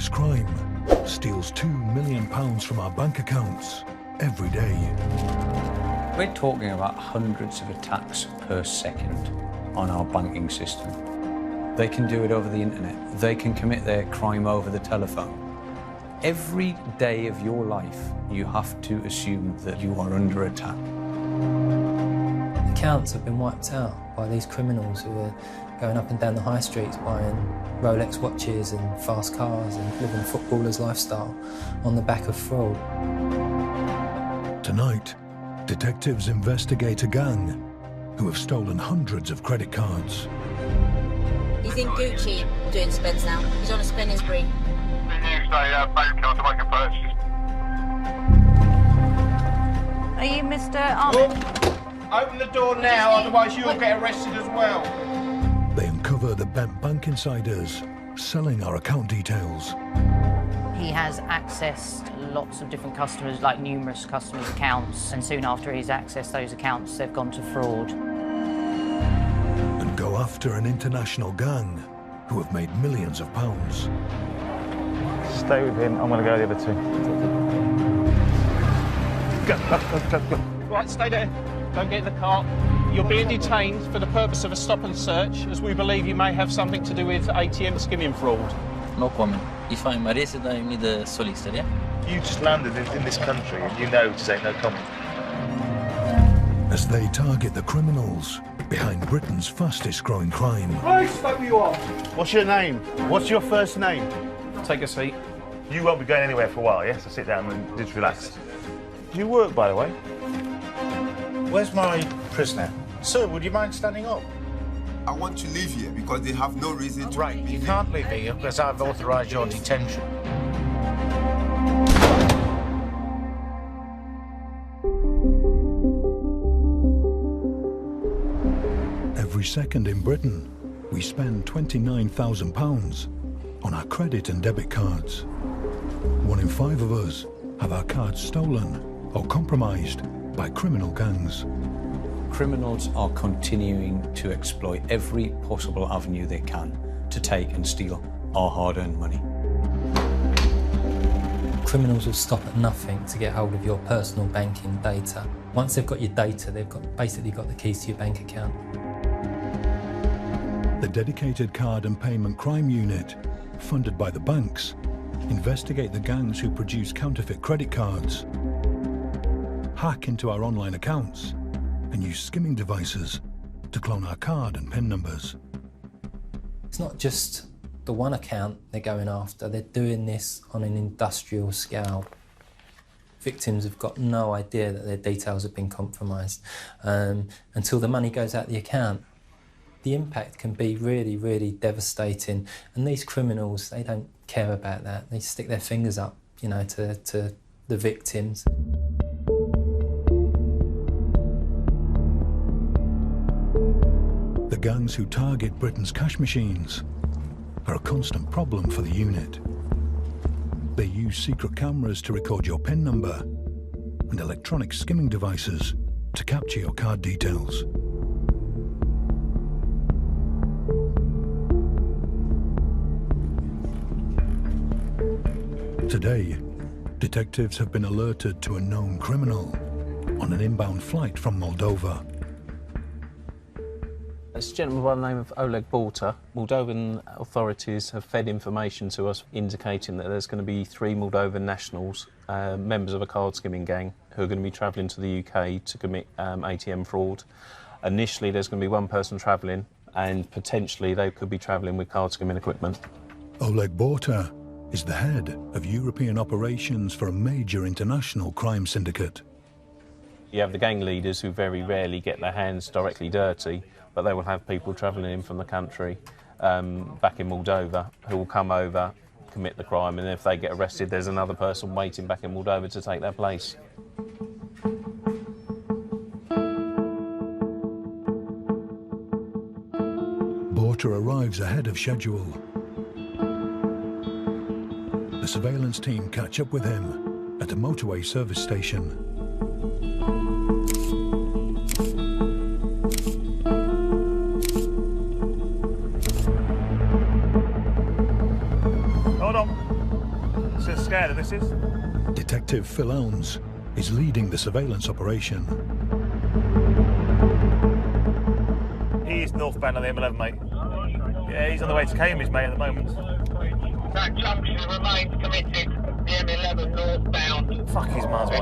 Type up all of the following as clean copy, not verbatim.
organised crime steals £2 million from our bank accounts every day. We're talking about hundreds of attacks per second on our banking system. They can do it over the internet. They can commit their crime over the telephone. Every day of your life, you have to assume that you are under attack. Accounts have been wiped out by these criminals who are going up and down the high streets buying Rolex watches and fast cars and living a footballer's lifestyle on the back of fraud. Tonight, detectives investigate a gang who have stolen hundreds of credit cards. He's in Gucci doing spends now. He's on a spending spree. Bank card to make a purchase. Are you Mr. Ahmed? Open the door now, otherwise you'll get arrested as well. They uncover the bent bank insiders selling our account details. He has accessed lots of different customers, like numerous customers' accounts, and soon after he's accessed those accounts, they've gone to fraud. And go after an international gang who have made millions of pounds. Stay with him, I'm going to go the other two. Go. Right, stay there. Don't get in the car. You're being detained for the purpose of a stop and search, as we believe you may have something to do with ATM skimming fraud. No comment. If I'm arrested, I need a solicitor, yeah? You just landed in this country and you know to say no comment. As they target the criminals behind Britain's fastest growing crime. What's your name? What's your first name? Take a seat. You won't be going anywhere for a while, yes? So sit down and just relax. Do you work, by the way? Where's my prisoner? Sir, would you mind standing up? I want to leave here because they have no reason to. Right, you can't leave here because I've authorised your detention. Every second in Britain, we spend £29,000 on our credit and debit cards. 1 in 5 of us have our cards stolen or compromised by criminal gangs. Criminals are continuing to exploit every possible avenue they can to take and steal our hard-earned money. Criminals will stop at nothing to get hold of your personal banking data. Once they've got your data, they've basically got the keys to your bank account. The dedicated card and payment crime unit, funded by the banks, investigate the gangs who produce counterfeit credit cards, hack into our online accounts, and use skimming devices to clone our card and PIN numbers. It's not just the one account they're going after, they're doing this on an industrial scale. Victims have got no idea that their details have been compromised until the money goes out the account. The impact can be really, really devastating, and these criminals, they don't care about that. They stick their fingers up, you know, to the victims. The gangs who target Britain's cash machines are a constant problem for the unit. They use secret cameras to record your PIN number and electronic skimming devices to capture your card details. Today, detectives have been alerted to a known criminal on an inbound flight from Moldova. It's a gentleman by the name of Oleg Borta. Moldovan authorities have fed information to us indicating that there's going to be 3 Moldovan nationals, members of a card skimming gang, who are going to be travelling to the UK to commit ATM fraud. Initially, there's going to be 1 person travelling, and potentially they could be travelling with card skimming equipment. Oleg Borta is the head of European operations for a major international crime syndicate. You have the gang leaders who very rarely get their hands directly dirty, but they will have people travelling in from the country back in Moldova who will come over, commit the crime, and if they get arrested, there's another person waiting back in Moldova to take their place. Borta arrives ahead of schedule. The surveillance team catch up with him at a motorway service station. Hold on. scared of this is. Detective Phil Elms is leading the surveillance operation. He is northbound on the M11, mate. Yeah, he's on the way to Cambridge, mate, at the moment. That junction remains committed. The M11 northbound. Fuck, he's miles away.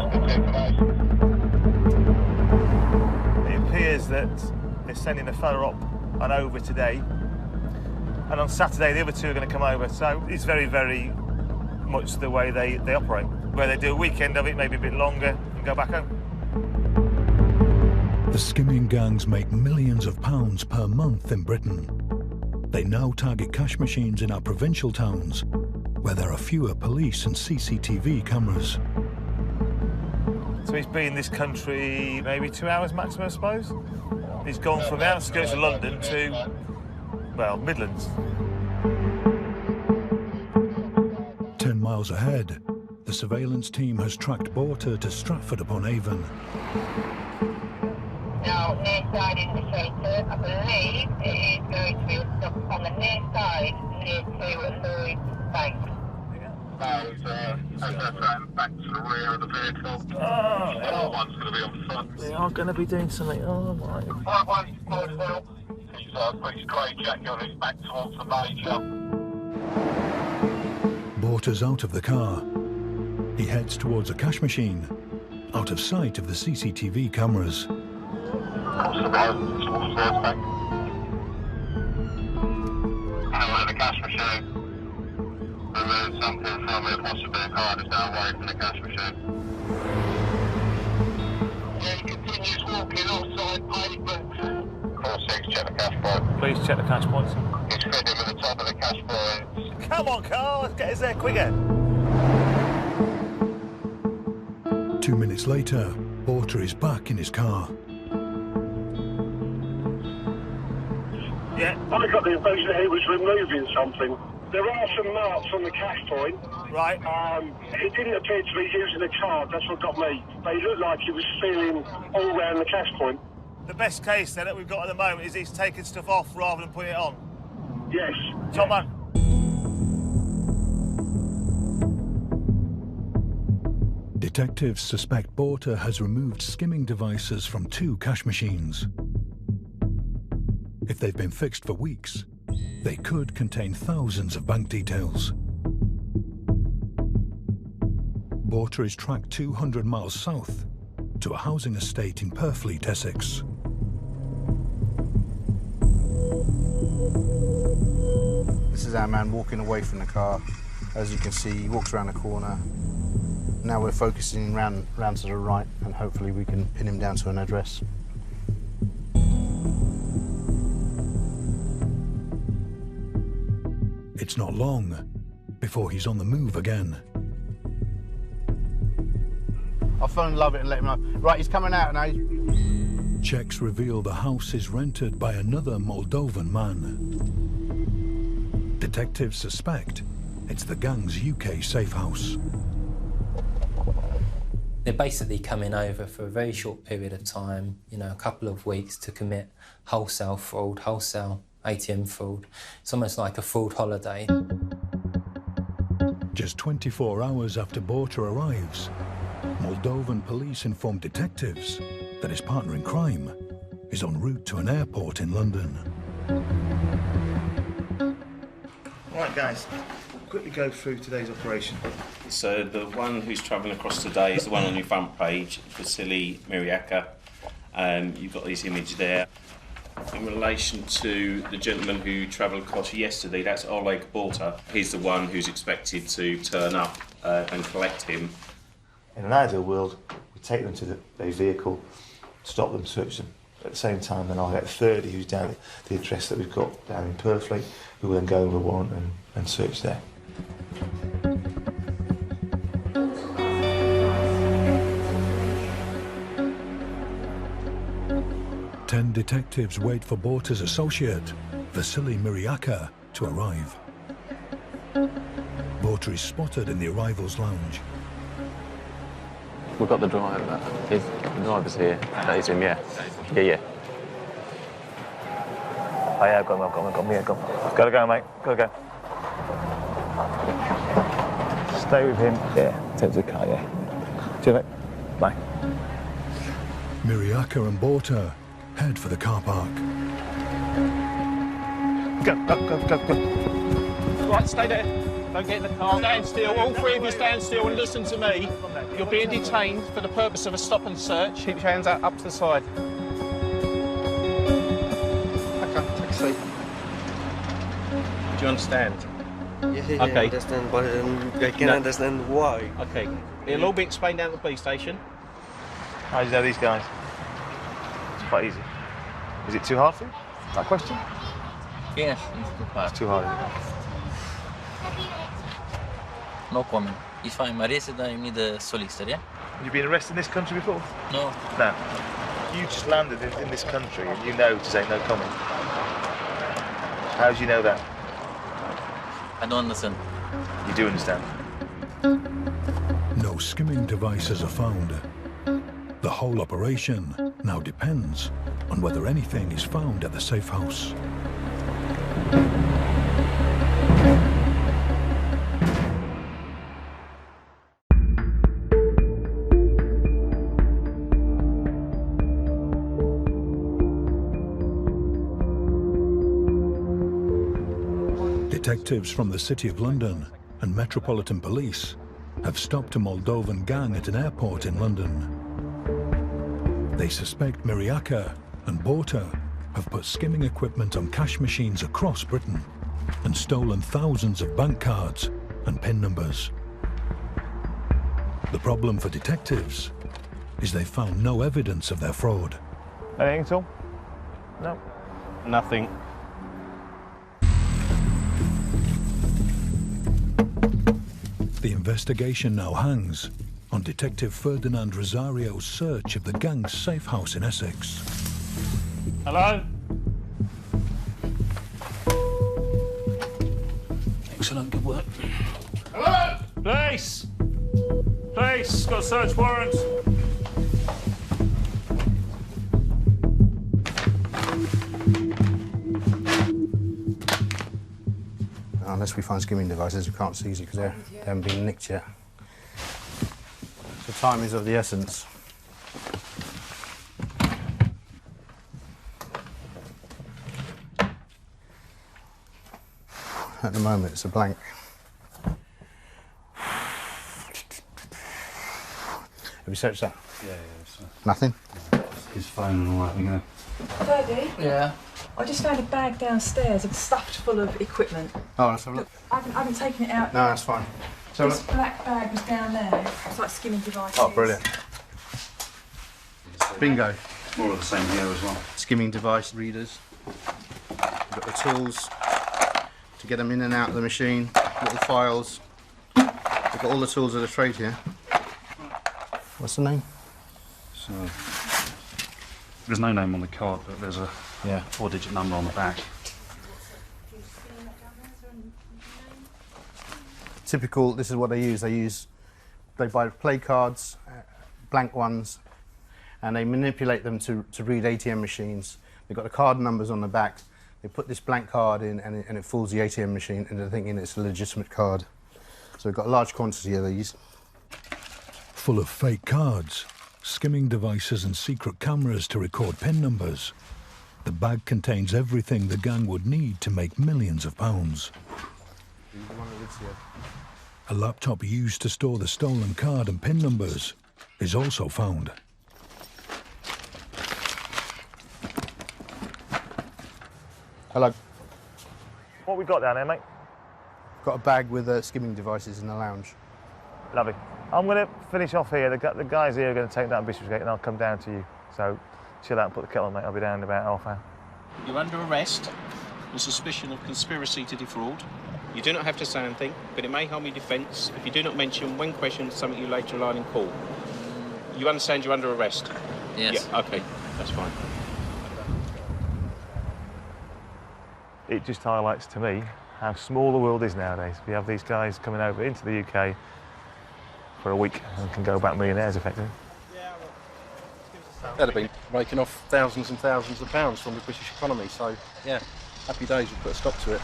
It appears that they're sending a fella up and over today. And on Saturday, the other two are going to come over. So it's very, very much the way they operate. Where they do a weekend of it, maybe a bit longer, and go back home. The skimming gangs make millions of pounds per month in Britain. They now target cash machines in our provincial towns, where there are fewer police and CCTV cameras. So he's been in this country maybe 2 hours maximum, I suppose. He's gone from the outskirts of London to, well, Midlands. 10 miles ahead, the surveillance team has tracked Borter to Stratford-upon-Avon. Now, near side indicator, I believe it is going to be stopped on the near side, near to Lloyd's Bank. Back to the rear of the vehicle. Oh, One's going to be on front. they are going to be doing something. Oh, my. He's got his grey jacket on his back towards the major. Borter's out of the car. He heads towards a cash machine, out of sight of the CCTV cameras. Across the road, towards the bank. Out of the cash machine. Remove something from it, possibly a card is now away from the cash machine. Yeah, he continues walking offside pavement. 4-6, check the cash point. Please check the catch points. He's fiddling with the top of the cash point. Come on, Carl, let's get us there quicker. 2 minutes later, Borter is back in his car. Yeah. I got the impression that he was removing something. There are some marks on the cash point. Right. He didn't appear to be using a card, that's what got me. But he looked like he was feeling all round the cash point. The best case then that we've got at the moment is he's taking stuff off rather than putting it on. Yes. Top man. Detectives suspect Borter has removed skimming devices from 2 cash machines. If they've been fixed for weeks, they could contain thousands of bank details. Borter is tracked 200 miles south to a housing estate in Purfleet, Essex. This is our man walking away from the car. As you can see, he walks around the corner. Now we're focusing round to the right, and hopefully we can pin him down to an address. It's not long before he's on the move again. I'll phone Lovett and let him know. Right, he's coming out now. Checks reveal the house is rented by another Moldovan man. Detectives suspect it's the gang's UK safe house. They're basically coming over for a very short period of time, you know, a couple of weeks, to commit wholesale fraud, wholesale ATM fraud. It's almost like a fraud holiday. Just 24 hours after Borter arrives, Moldovan police inform detectives that his partner in crime is en route to an airport in London. Right, guys, quickly go through today's operation. So the one who's travelling across today is the one on your front page, Vasily Myriaka. You've got this image there. In relation to the gentleman who travelled across yesterday, that's Oleg Borter. He's the one who's expected to turn up and collect him. In an ideal world, we take them to their vehicle, stop them, search them. At the same time, then I'll get 30 who's down at the address that we've got down in Purfleet, who will then go with a warrant and search there. Ten detectives wait for Borter's associate, Vasily Myriaka, to arrive. Borter is spotted in the arrivals lounge. We've got the driver. The driver's here. That is him, yeah. Yeah. Oh yeah, I've got him, yeah, go. Gotta go, mate, gotta go. Stay with him. Yeah, take the car, yeah. See you, mate. Bye. Miriaka and Borta head for the car park. Go. Right, stay there. Don't get in the car. Stand still. All three of you stand still and listen to me. You're being detained for the purpose of a stop and search. Keep your hands up to the side. Okay, take a seat. Do you understand? Yeah, okay. I understand, but I can't understand why. Okay. It'll all be explained down at the police station. How do you know these guys? It's quite easy. Is it too hard for you, that question? Yes, it's too hard. It's too hard. No comment. If I'm arrested, I need a solicitor, yeah? Have you been arrested in this country before? No. No. You just landed in this country and you know to say no comment. How do you know that? I don't understand. You do understand. No skimming devices are found. The whole operation now depends on whether anything is found at the safe house. Detectives from the City of London and Metropolitan Police have stopped a Moldovan gang at an airport in London. They suspect Miriaka and Borta have put skimming equipment on cash machines across Britain and stolen thousands of bank cards and PIN numbers. The problem for detectives is they found no evidence of their fraud. Anything at all? No. Nothing. The investigation now hangs on Detective Ferdinand Rosario's search of the gang's safe house in Essex. Hello? Excellent, good work. Hello? Police! Police, got a search warrant. Unless we find skimming devices, we can't seize it because they haven't been nicked yet. So time is of the essence. At the moment, it's a blank. Have you searched that? Yeah. Nothing? His phone and all that, you know. Daddy? Yeah? I just found a bag downstairs stuffed full of equipment. Oh, let's have a look. I haven't taken it out. No, that's fine. So This black bag was down there. It's like skimming devices. Oh, brilliant. Bingo. More of the same here as well. Skimming device readers. We've got the tools to get them in and out of the machine. Little files. We've got all the tools of the trade here. What's the name? So, there's no name on the card, but there's a 4-digit number on the back. Typical, this is what they use. They buy play cards, blank ones, and they manipulate them to read ATM machines. They've got the card numbers on the back. They put this blank card in and it fools the ATM machine into thinking it's a legitimate card. So we've got a large quantity of these. Full of fake cards, skimming devices and secret cameras to record PIN numbers. The bag contains everything the gang would need to make millions of pounds. A laptop used to store the stolen card and PIN numbers is also found. Hello. What we got down there, mate? Got a bag with skimming devices in the lounge. Lovely. I'm going to finish off here. The guys here are going to take down Bishopsgate and I'll come down to you. So chill out and put the kettle on, mate. I'll be down in about half hour. You're under arrest on suspicion of conspiracy to defraud. You do not have to say anything, but it may harm your defence if you do not mention when questioned something you later rely on in court. You understand you're under arrest? Yes. Yeah, okay, that's fine. It just highlights to me how small the world is nowadays. We have these guys coming over into the UK for a week and can go back millionaires, effectively. That'd have been raking off thousands and thousands of pounds from the British economy, so yeah, happy days, we put a stop to it.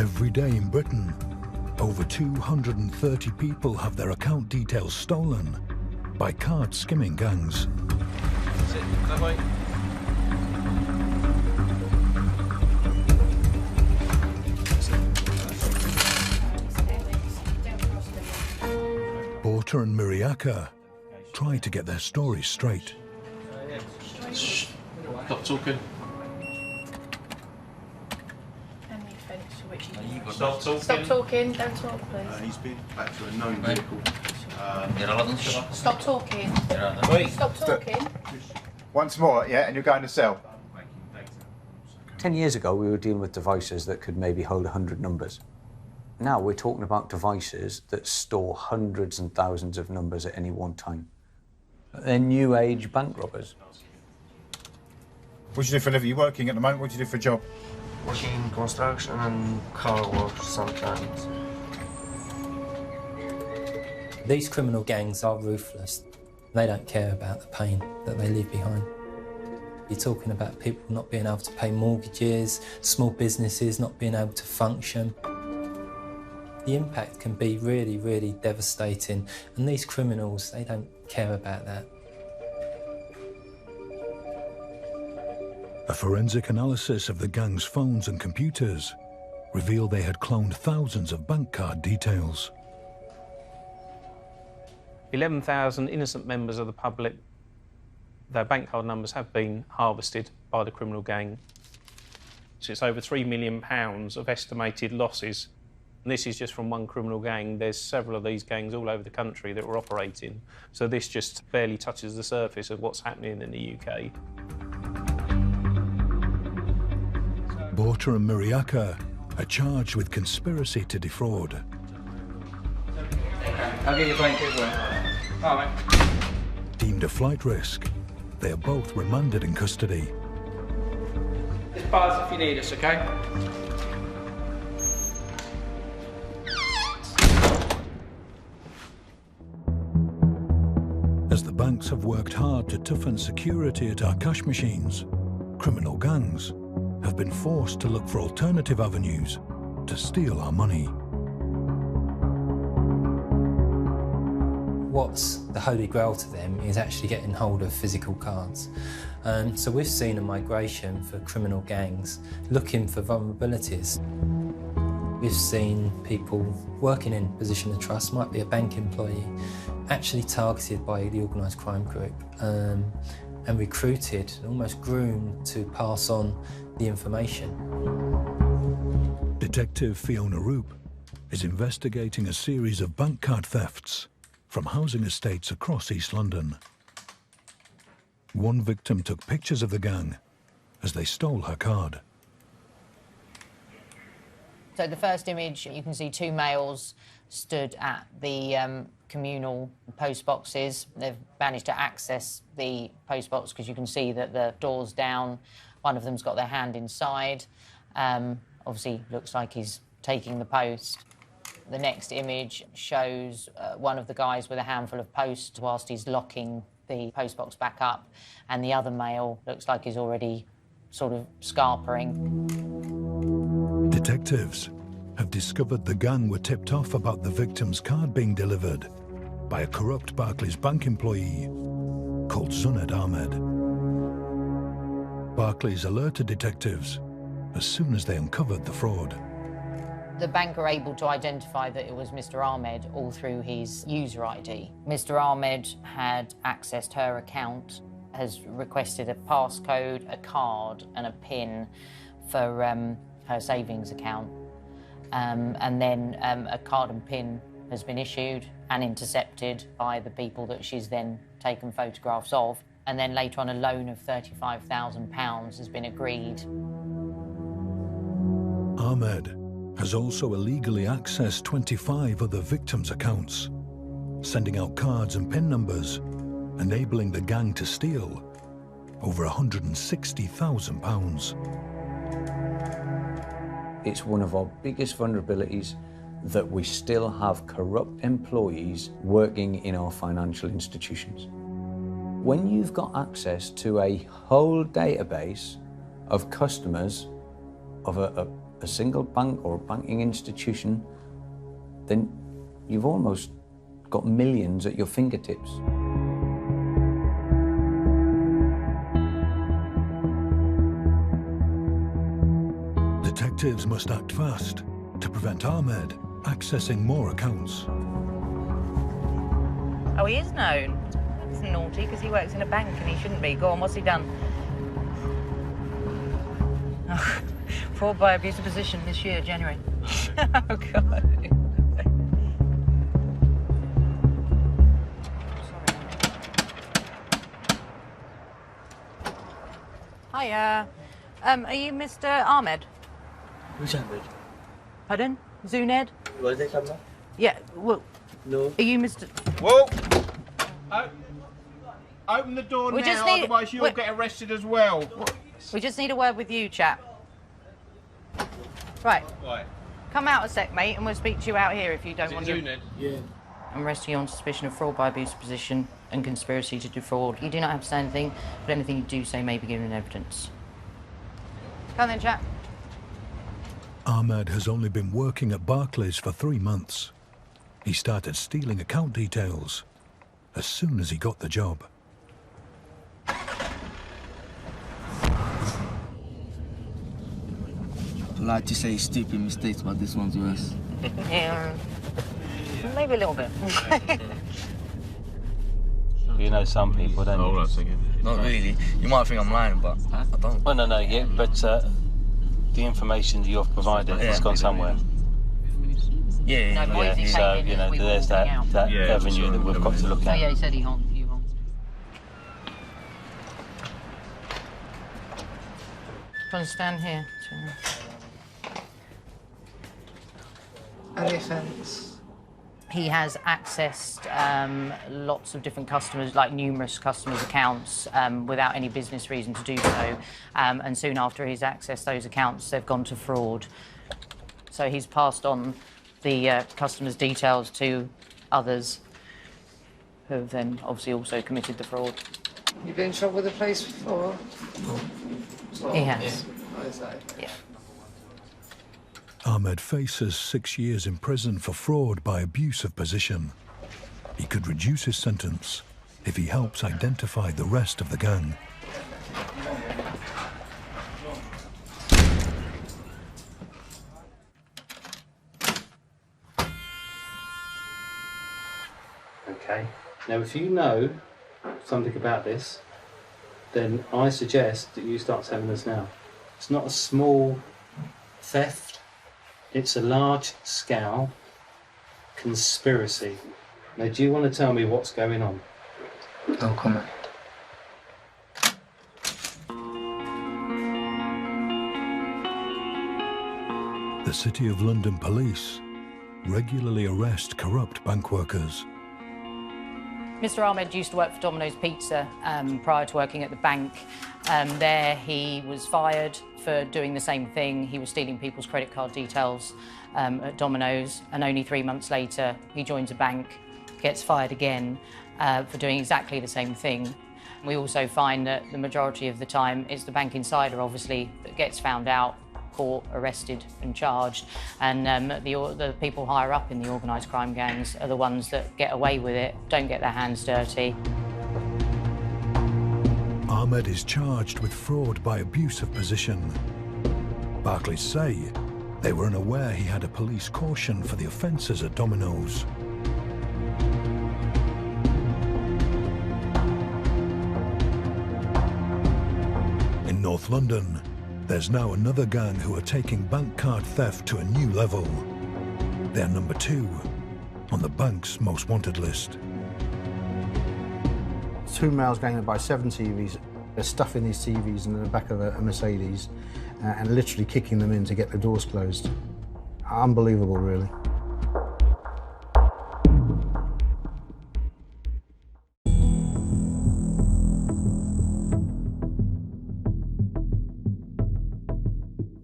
Every day in Britain, over 230 people have their account details stolen by card skimming gangs. Sit that way. Porter and Miriaka try to get their stories straight. Shh. Stop talking. Stop talking. Stop talking, don't talk, please. He's been back to a known vehicle. Stop talking. Stop talking. Once more, yeah, and you're going to sell. 10 years ago, we were dealing with devices that could maybe hold 100 numbers. Now we're talking about devices that store hundreds and thousands of numbers at any one time. They're new age bank robbers. What do you do for a living? You're working at the moment. What do you do for a job? Working in construction and car wash sometimes. These criminal gangs are ruthless. They don't care about the pain that they leave behind. You're talking about people not being able to pay mortgages, small businesses not being able to function. The impact can be really, really devastating, and these criminals, they don't care about that. A forensic analysis of the gang's phones and computers revealed they had cloned thousands of bank card details. 11,000 innocent members of the public, their bank card numbers have been harvested by the criminal gang. So it's over £3 million of estimated losses. And this is just from one criminal gang. There's several of these gangs all over the country that were operating. So this just barely touches the surface of what's happening in the UK. Porter and Miriaka are charged with conspiracy to defraud. I'll get your blanket away. All right. Deemed a flight risk, they are both remanded in custody. Just pause if you need us, okay? As the banks have worked hard to toughen security at our cash machines, criminal gangs have been forced to look for alternative avenues to steal our money. What's the holy grail to them is actually getting hold of physical cards. So we've seen a migration for criminal gangs looking for vulnerabilities. We've seen people working in position of trust, might be a bank employee, actually targeted by the organised crime group and recruited and almost groomed to pass on the information. Detective Fiona Roop is investigating a series of bank card thefts from housing estates across East London. One victim took pictures of the gang as they stole her card. So the first image, you can see two males stood at the communal post boxes. They've managed to access the post box because you can see that the door's down. One of them's got their hand inside. Obviously, looks like he's taking the post. The next image shows one of the guys with a handful of posts whilst he's locking the post box back up, and the other male looks like he's already sort of scarpering. Detectives have discovered the gang were tipped off about the victim's card being delivered by a corrupt Barclays bank employee called Zuned Ahmed. Barclays alerted detectives as soon as they uncovered the fraud. The bank are able to identify that it was Mr. Ahmed all through his user ID. Mr. Ahmed had accessed her account, has requested a passcode, a card and a PIN for her savings account. And then a card and PIN has been issued and intercepted by the people that she's then taken photographs of. And then later on, a loan of £35,000 has been agreed. Ahmed has also illegally accessed 25 other victims' accounts, sending out cards and PIN numbers, enabling the gang to steal over £160,000. It's one of our biggest vulnerabilities that we still have corrupt employees working in our financial institutions. When you've got access to a whole database of customers of a a single bank or a banking institution, then you've almost got millions at your fingertips. Detectives must act fast to prevent Ahmed accessing more accounts. Oh, he is known. He's naughty because he works in a bank and he shouldn't be. Go on, what's he done? Oh, fraud by abuse of position this year, January. Oh, God. Hiya. Are you Mr. Ahmed? Which Ahmed? Pardon? Zuned? Was they come back? Yeah, well... No. Are you Mr... Whoa! Open the door We now, just need- otherwise you'll wait. get arrested as well. We just need a word with you, chap. Right. Right. Come out a sec, mate, and we'll speak to you out here if you don't want to. Zuned? Yeah. I'm arresting you on suspicion of fraud by abuse of position and conspiracy to defraud. You do not have to say anything, but anything you do say may be given in evidence. Come then, chap. Ahmed has only been working at Barclays for 3 months. He started stealing account details as soon as he got the job. I like to say stupid mistakes, but this one's worse. Yeah. Maybe a little bit. You know some people, don't you? Not really. You might think I'm lying, but I don't. Well, no, yeah, but the information that you've provided has gone somewhere. Yeah, No, boys, he came So, in you as know, we were there's walking that, out. that avenue that we've got to look Oh, at. yeah, he said he honked. You honked. Go and stand here. Any offence? He has accessed lots of different customers, like numerous customers' accounts, without any business reason to do so. And soon after he's accessed those accounts, they've gone to fraud. So he's passed on the customers' details to others who have then obviously also committed the fraud. You've been in trouble with the police before? He has. Yeah. Ahmed faces 6 years in prison for fraud by abuse of position. He could reduce his sentence if he helps identify the rest of the gang. Okay. Now, if you know something about this, then I suggest that you start telling us now. It's not a small theft, it's a large-scale conspiracy. Now, do you want to tell me what's going on? Don't comment. The City of London police regularly arrest corrupt bank workers. Mr. Ahmed used to work for Domino's Pizza prior to working at the bank. There he was fired for doing the same thing. He was stealing people's credit card details at Domino's, and only 3 months later he joins a bank, gets fired again for doing exactly the same thing. We also find that the majority of the time it's the bank insider, obviously, that gets found out, caught, arrested and charged, and the people higher up in the organised crime gangs are the ones that get away with it, don't get their hands dirty. Ahmed is charged with fraud by abuse of position. Barclays say they were unaware he had a police caution for the offences at Domino's. In North London, there's now another gang who are taking bank card theft to a new level. They're number 2 on the bank's most wanted list. 2 males going to buy 7 TVs. They're stuffing these TVs in the back of a Mercedes and literally kicking them in to get the doors closed. Unbelievable, really.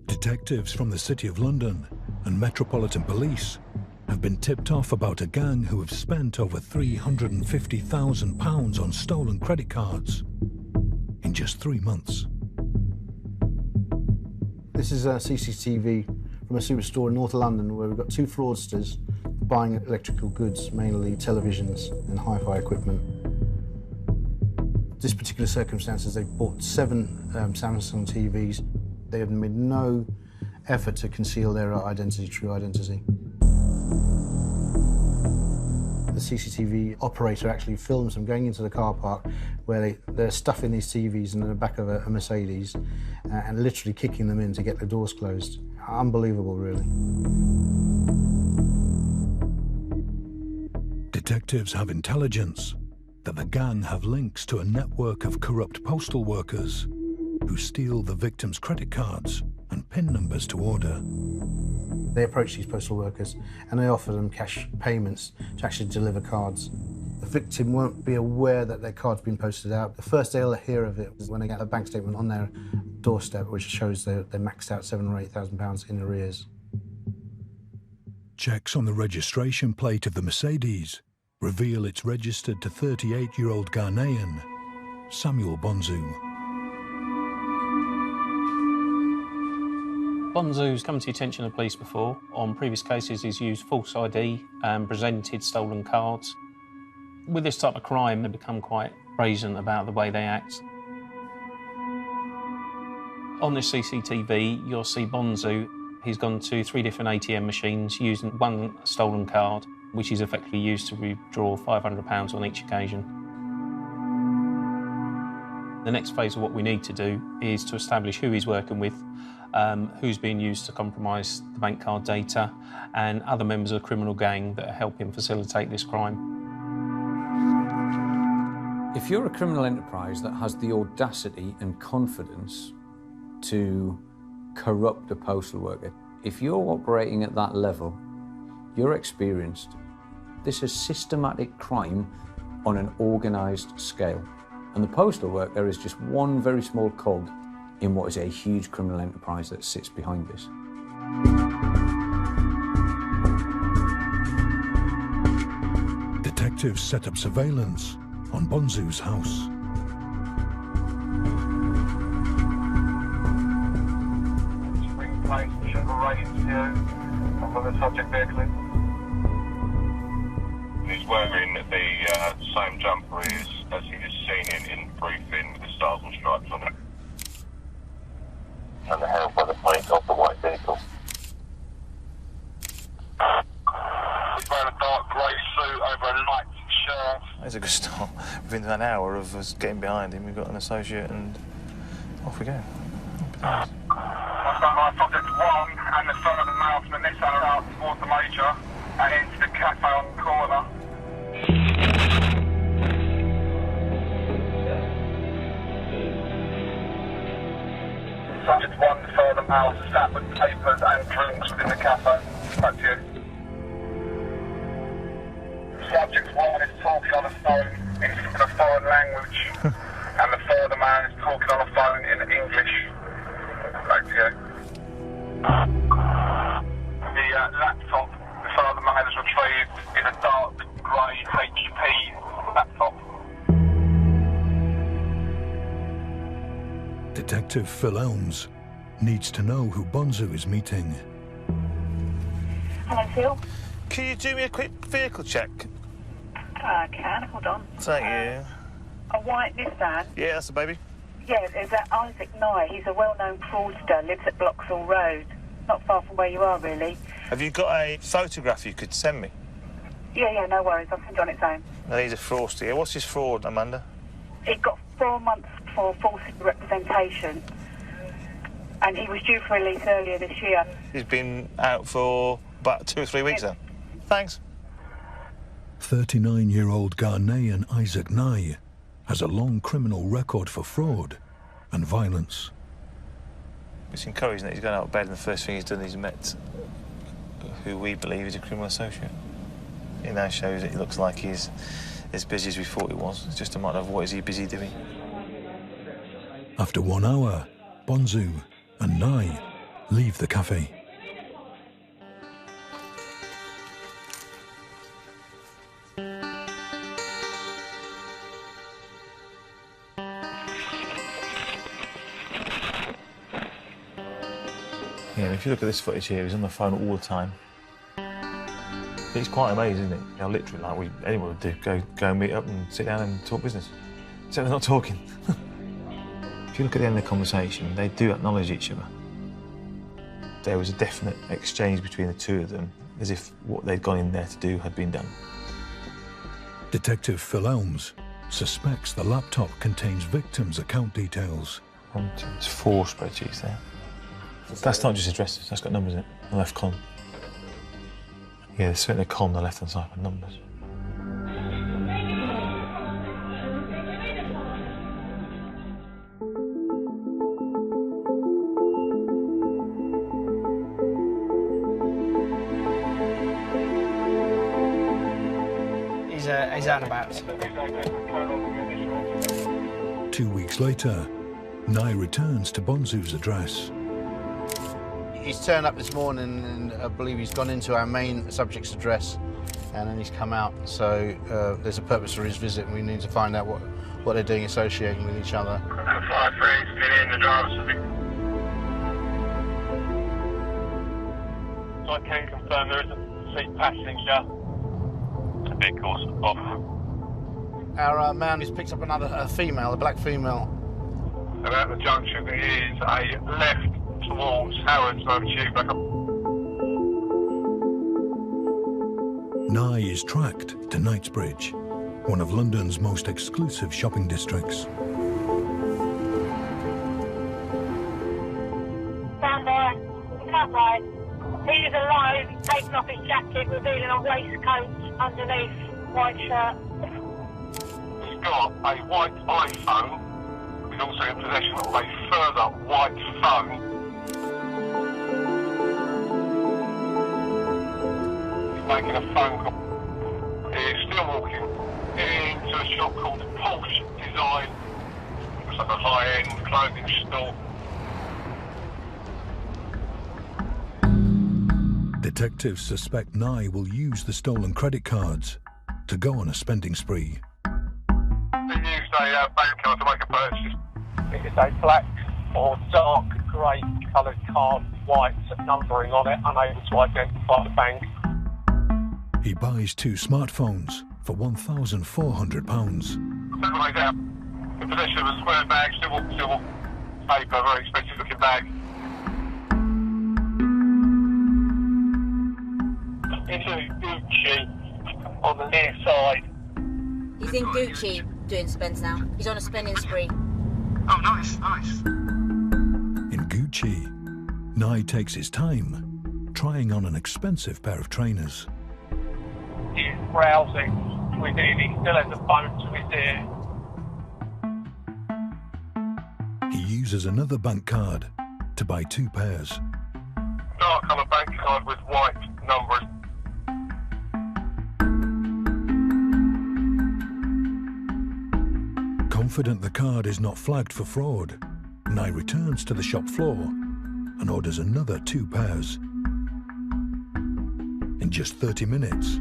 Detectives from the City of London and Metropolitan Police have been tipped off about a gang who have spent over £350,000 on stolen credit cards in just 3 months. This is CCTV from a superstore in North London where we've got 2 fraudsters buying electrical goods, mainly televisions and hi-fi equipment. This particular circumstances, they bought 7 Samsung TVs. They have made no effort to conceal their identity, true identity. The CCTV operator actually films them going into the car park where they're stuffing these TVs in the back of a Mercedes and literally kicking them in to get the doors closed. Unbelievable, really. Detectives have intelligence that the gang have links to a network of corrupt postal workers who steal the victims' credit cards and PIN numbers to order. They approach these postal workers and they offer them cash payments to actually deliver cards. The victim won't be aware that their card's been posted out. The first they'll hear of it is when they get a bank statement on their doorstep which shows they're maxed out £7,000 or £8,000 in arrears. Checks on the registration plate of the Mercedes reveal it's registered to 38-year-old Ghanaian Samuel Bonzu. Bonzu's come to the attention of police before. On previous cases, he's used false ID and presented stolen cards. With this type of crime, they become quite brazen about the way they act. On this CCTV, you'll see Bonzu. He's gone to 3 different ATM machines using 1 stolen card, which is effectively used to withdraw £500 on each occasion. The next phase of what we need to do is to establish who he's working with, who's being used to compromise the bank card data, and other members of the criminal gang that are helping facilitate this crime. If you're a criminal enterprise that has the audacity and confidence to corrupt a postal worker, if you're operating at that level, you're experienced. This is systematic crime on an organised scale. And the postal worker is just one very small cog in what is a huge criminal enterprise that sits behind this. Detectives set up surveillance on Bonzu's house. Spring place, on the subject vehicle. He's wearing the same jumper as he is seen in briefing with the stars and stripes on it. And held by the plate of the white vehicle. He's wearing a dark grey suit over a light shirt. That's a good start. Within an hour of us getting behind him, we've got an associate and off we go. I've got my subject 1 and the further mouth from the Nissan out towards the major and into the cafe on the corner. Subject 1, the further mouth, sat with papers and drinks within the cafe. Back to you. Subject 1 is talking on a phone in a foreign language, and the further man is talking on a phone in English. Back to you. The laptop the further man has retrieved is a dark grey HP laptop. Detective Phil Elms needs to know who Bonzu is meeting. Hello, Phil. Can you do me a quick vehicle check? I can, hold on. Thank you. A white Nissan? Yeah, that's the baby. Yeah, there's that Isaac Nye. He's a well-known fraudster, lives at Bloxall Road. Not far from where you are, really. Have you got a photograph you could send me? Yeah, no worries. I'll send you on its own. No, he's a fraudster. Yeah, what's his fraud, Amanda? He got 4 months for false representation, and he was due for release earlier this year. He's been out for about 2 or 3 weeks then. Thanks. 39-year-old Ghanaian Isaac Nye has a long criminal record for fraud and violence. It's encouraging that he's gone out of bed and the first thing he's done is met who we believe is a criminal associate. It now shows that he looks like he's as busy as we thought he was. It's just a matter of what is he busy doing. After 1 hour, Bonzu and Nye leave the cafe. Yeah, if you look at this footage here, he's on the phone all the time. It's quite amazing, isn't it? How literally, like anyone would do, go and meet up and sit down and talk business. Except they're not talking. If you look at the end of the conversation, they do acknowledge each other. There was a definite exchange between the two of them, as if what they'd gone in there to do had been done. Detective Phil Elms suspects the laptop contains victims' account details. It's 4 spreadsheets there. That's not just addresses, that's got numbers in it, on the left column. Yeah, there's certainly a column on the left-hand side with numbers. He's out and about. 2 weeks later, Nye returns to Bonzu's address. He's turned up this morning and I believe he's gone into our main subject's address and then he's come out. So there's a purpose for his visit and we need to find out what they're doing associating with each other. 5-3, still in the driver's seat. So I can confirm there is a seat passenger. The vehicle's off. Our man has picked up another female, a black female. And at the junction there is a left towards Howard's over tube back up. Nye is tracked to Knightsbridge, one of London's most exclusive shopping districts. Stand by. Stand by. He is alive. He's taken off his jacket, revealing a waistcoat underneath, white shirt. He's got a white iPhone. He's also in possession of a further white phone. He's making a phone call. He's still walking into a shop called Porsche Design. Looks like a high-end clothing store. Detectives suspect Nye will use the stolen credit cards to go on a spending spree. He used a bank card to make a purchase. It's a black or dark grey coloured card, white numbering on it, unable to identify the bank. He buys 2 smartphones for £1,400. Second way down, in possession of a square bag, civil paper, very expensive looking bag. Into Gucci on the near side. He's in Gucci doing spends now. He's on a spending spree. Oh, nice, nice. In Gucci, Nye takes his time, trying on an expensive pair of trainers. He's browsing within. He still has a phone to his ear. He uses another bank card to buy 2 pairs. Dark colour bank card with white numbers. Confident the card is not flagged for fraud, Nye returns to the shop floor and orders another 2 pairs. In just 30 minutes,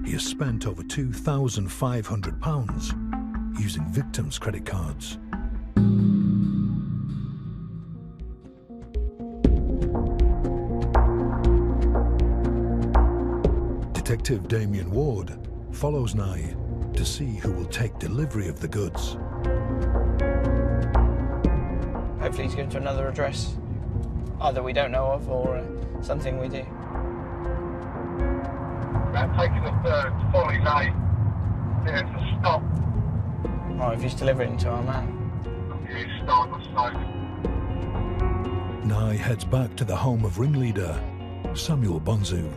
he has spent over £2,500 using victims' credit cards. Detective Damien Ward follows Nye to see who will take delivery of the goods. Hopefully he's going to another address, either we don't know of or something we do. About taking the third fully late. There's a stop. Right, if he's delivering to our man. He's starting the smoke. Nye heads back to the home of ringleader Samuel Bonzu.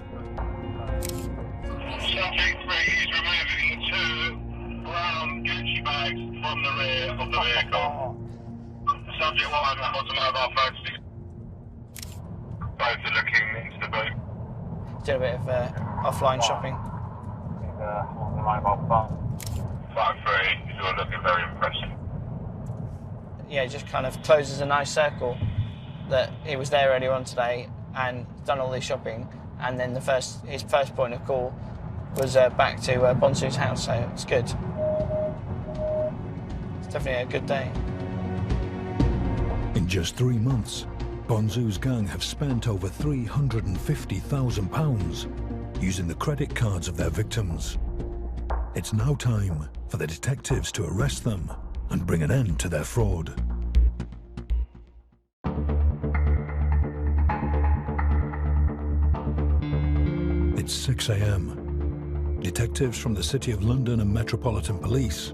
Subject 3 is removing 2 brown Gucci bags from the rear of the vehicle. Subject 1 has a mobile phone stick. Both are looking into the boot. Did a bit of offline shopping. Mobile phone. Phone 3 is all looking very impressive. Yeah, it just kind of closes a nice circle that he was there earlier on today and done all this shopping, and then his first point of call was back to Bonsu's house, so it's good. It's definitely a good day. In just 3 months, Bonzu's gang have spent over £350,000 using the credit cards of their victims. It's now time for the detectives to arrest them and bring an end to their fraud. It's 6 a.m. Detectives from the City of London and Metropolitan Police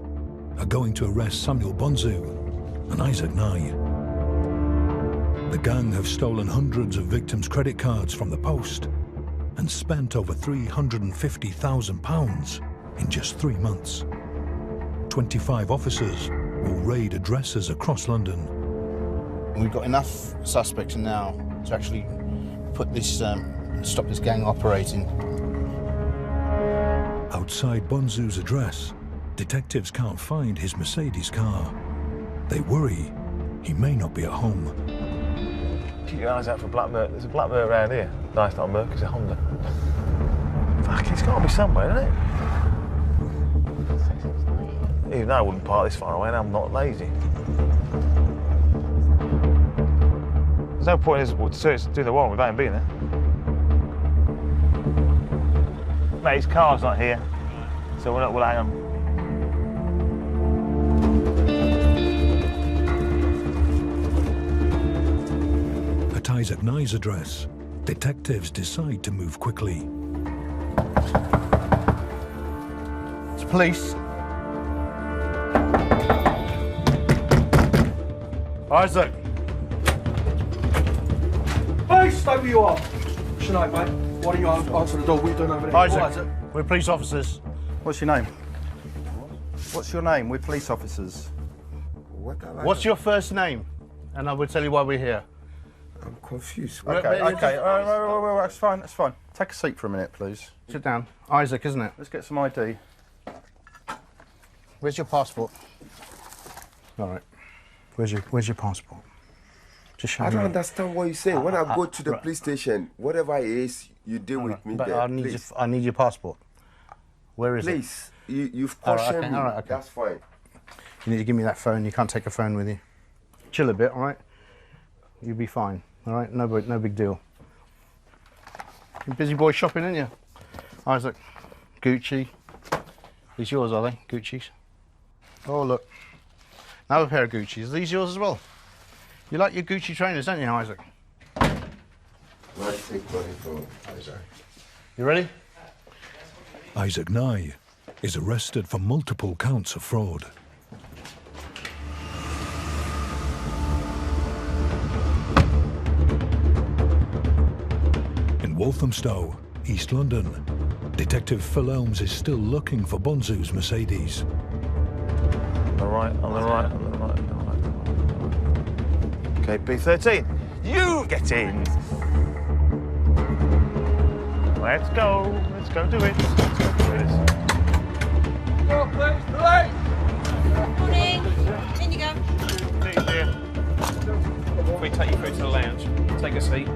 are going to arrest Samuel Bonzu and Isaac Nye. The gang have stolen hundreds of victims' credit cards from the post and spent over £350,000 in just 3 months. 25 officers will raid addresses across London. We've got enough suspects now to actually put this, stop this gang operating. Outside Bonzu's address, detectives can't find his Mercedes car. They worry he may not be at home. Keep your eyes out for black Merc. There's a black Merc around here. Nice, not a Merc, it's a Honda. Fuck, it's got to be somewhere, isn't it? Even though I wouldn't park this far away, and I'm not lazy. There's no point in us doing the warrant without him being there. Mate, his car's not here, so we'll hang on. At Isaac Nye's address, detectives decide to move quickly. It's police. Isaac. Hey, stay where you are. What's your name, mate? Why don't you answer the door? What are you doing over there? Isaac, we're police officers. What's your name? What's your name? We're police officers. What's your first name? And I will tell you why we're here. I'm confused. Okay, that's fine, that's fine. Take a seat for a minute, please. Sit down. Isaac, isn't it? Let's get some ID. Where's your passport? All right. Where's your passport? Just show I me. don't understand what you say. When I go to the police station, whatever it is, you deal with me But there. I need your passport. Where is it? Please, you've cautioned me. All right, okay. That's fine. You need to give me that phone. You can't take a phone with you. Chill a bit, all right? You'll be fine, all right? No big deal. You're busy boy shopping, aren't you? Isaac, Gucci. These yours, are they? Gucci's? Oh, look. Another pair of Gucci's. Are these yours as well? You like your Gucci trainers, don't you, Isaac? Let's take money from Isaac. You ready? Isaac Nye is arrested for multiple counts of fraud. In Walthamstow, East London, Detective Phil Elms is still looking for Bonzu's Mercedes. On the right, on the right, on the right, on the right. Okay, B13, you get in. Let's go do it. Let's go do this. Go, please, late. Morning. In you go. If we take you through to the lounge, take a seat.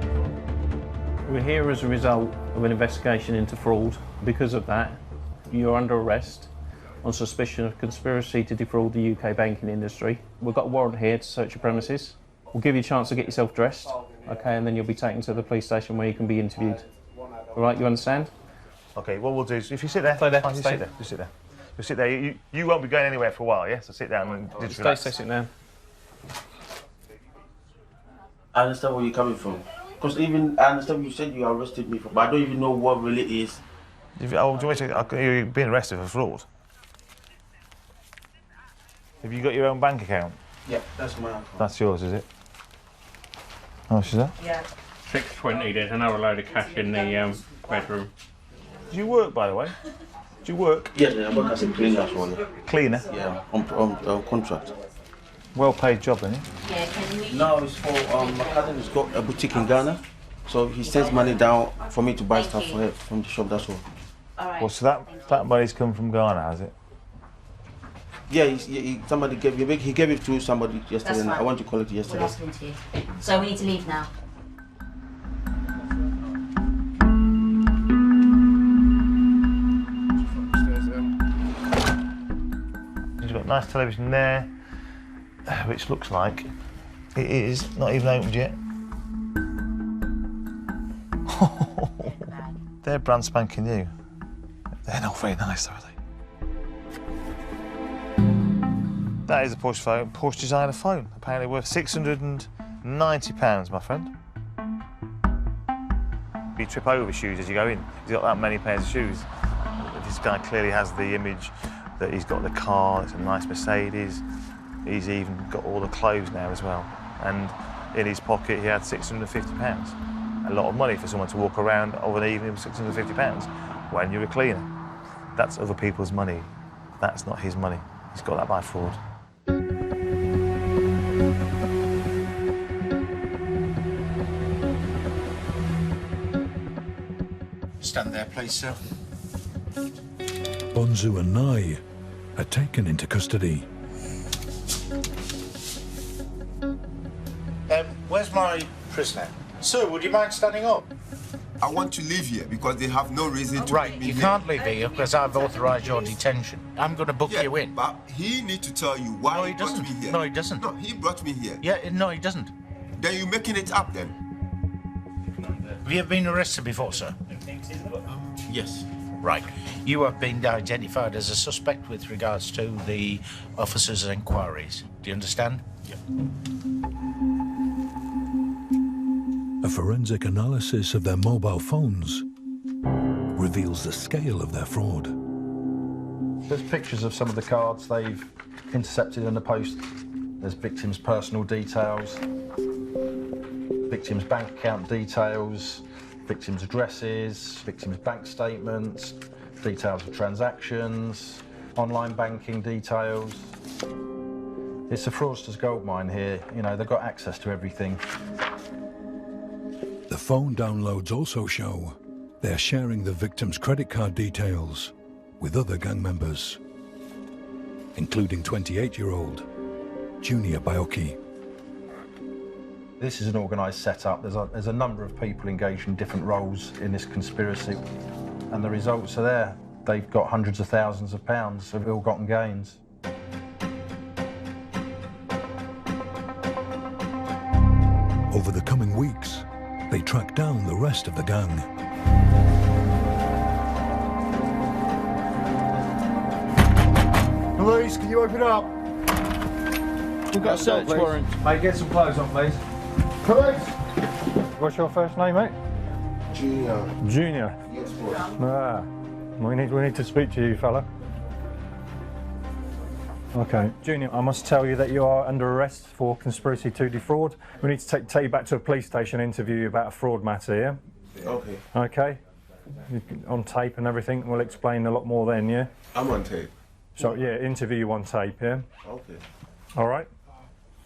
We're here as a result of an investigation into fraud. Because of that, you're under arrest on suspicion of conspiracy to defraud the UK banking industry. We've got a warrant here to search your premises. We'll give you a chance to get yourself dressed, okay, and then you'll be taken to the police station where you can be interviewed. All right, you understand? Okay, what we'll do is, if you sit there, Stay there, fine, stay. sit there, just sit there. Just sit there, you won't be going anywhere for a while, yeah? So sit down and just relax. Stay sitting I understand where you're coming from. Because even, I understand you said you arrested me, but I don't even know what really is. You're being arrested for fraud. Have you got your own bank account? Yeah, that's my account. That's yours, is it? How much is that? Yeah. 620, there's another load of cash in the bedroom. Do you work, by the way? Do you work? Yeah, I work as a cleaner as well. Cleaner? Yeah, on contract. Well-paid job, isn't it? Yeah, can we... No, it's for, my cousin has got a boutique in Ghana, so he sends money down for me to buy stuff for him from the shop, that's all. Alright. Well, so that money's come from Ghana, has it? Yeah, somebody gave he gave it to somebody yesterday, and I went to collect it yesterday. We'll ask him to you. So we need to leave now. You've got a nice television there, which looks like it is not even opened yet. They're brand spanking new. They're not very nice, are they? That is a Porsche phone, Porsche designer phone, apparently worth £690, my friend. You trip over shoes as you go in. He's got that many pairs of shoes. This guy clearly has the image that he's got the car, it's a nice Mercedes. He's even got all the clothes now as well. And in his pocket, he had £650. A lot of money for someone to walk around over an evening with £650 when you're a cleaner. That's other people's money. That's not his money. He's got that by fraud. Stand there, please, sir. Bonzu and Nye are taken into custody. Where's my prisoner? Sir, would you mind standing up? I want to leave here because they have no reason to Right, leave me you here. can't leave here because I've authorised your detention. I'm going to book you in. But he needs to tell you why he brought me here. No, he doesn't. No, he brought me here. Yeah, no, he doesn't. Then you're making it up then. Have you ever been arrested before, sir? Yes. Right. You have been identified as a suspect with regards to the officer's inquiries. Do you understand? Yeah. A forensic analysis of their mobile phones reveals the scale of their fraud. There's pictures of some of the cards they've intercepted in the post. There's victims' personal details, victims' bank account details, victims' addresses, victims' bank statements, details of transactions, online banking details. It's a fraudster's goldmine here. You know, they've got access to everything. The phone downloads also show they're sharing the victim's credit card details with other gang members, including 28-year-old Junior Bioki. This is an organised setup. There's a number of people engaged in different roles in this conspiracy, and the results are there. They've got hundreds of thousands of pounds of ill-gotten gains. Over the coming weeks, they track down the rest of the gang. Police, can you open up? We've got a search warrant. Mate, get some clothes on, please. Police! What's your first name, mate? Junior. Junior? Yes, boss. Ah, we need to speak to you, fella. Okay. Junior, I must tell you that you are under arrest for conspiracy to defraud. We need to take you back to a police station and interview you about a fraud matter, yeah? Okay. Okay? On tape and everything. We'll explain a lot more then, yeah? I'm on tape. So, yeah, interview you on tape, yeah? Okay. All right?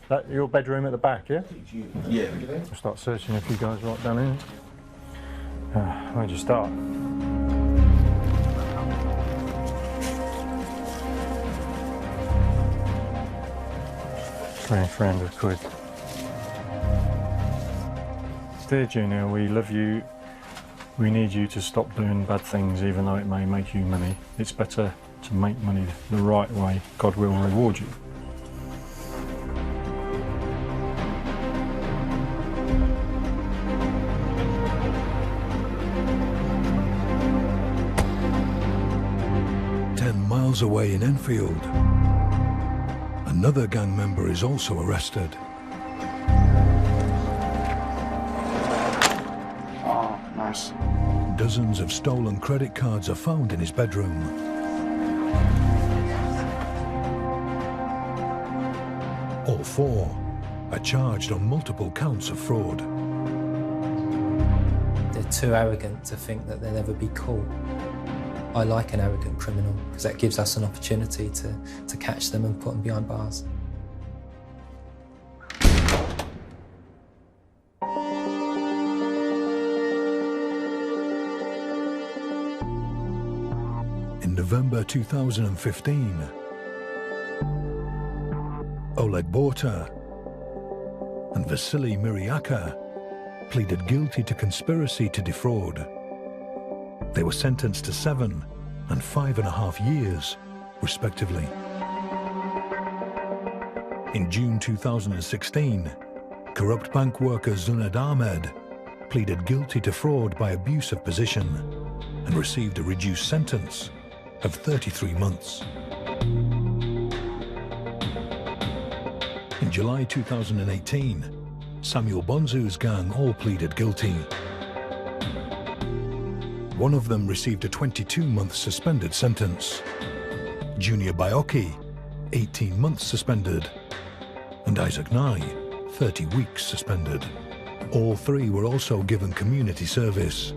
That your bedroom at the back, yeah? Yeah. I'll start searching if you guys right down here. Where'd you start? £300. Dear Junior, we love you. We need you to stop doing bad things even though it may make you money. It's better to make money the right way. God will reward you. Miles away in Enfield, another gang member is also arrested. Oh, nice. Dozens of stolen credit cards are found in his bedroom. All four are charged on multiple counts of fraud. They're too arrogant to think that they'll ever be caught. I like an arrogant criminal because that gives us an opportunity to catch them and put them behind bars. In November 2015, Oleg Borta and Vasily Myriaka pleaded guilty to conspiracy to defraud. They were sentenced to 7 and 5.5 years, respectively. In June 2016, corrupt bank worker Zunad Ahmed pleaded guilty to fraud by abuse of position. and received a reduced sentence of 33 months. In July 2018, Samuel Bonzu's gang all pleaded guilty. One of them received a 22-month suspended sentence. Junior Baiocchi, 18 months suspended. And Isaac Nye, 30 weeks suspended. All three were also given community service.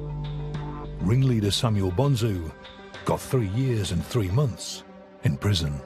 Ringleader Samuel Bonzu got 3 years and 3 months in prison.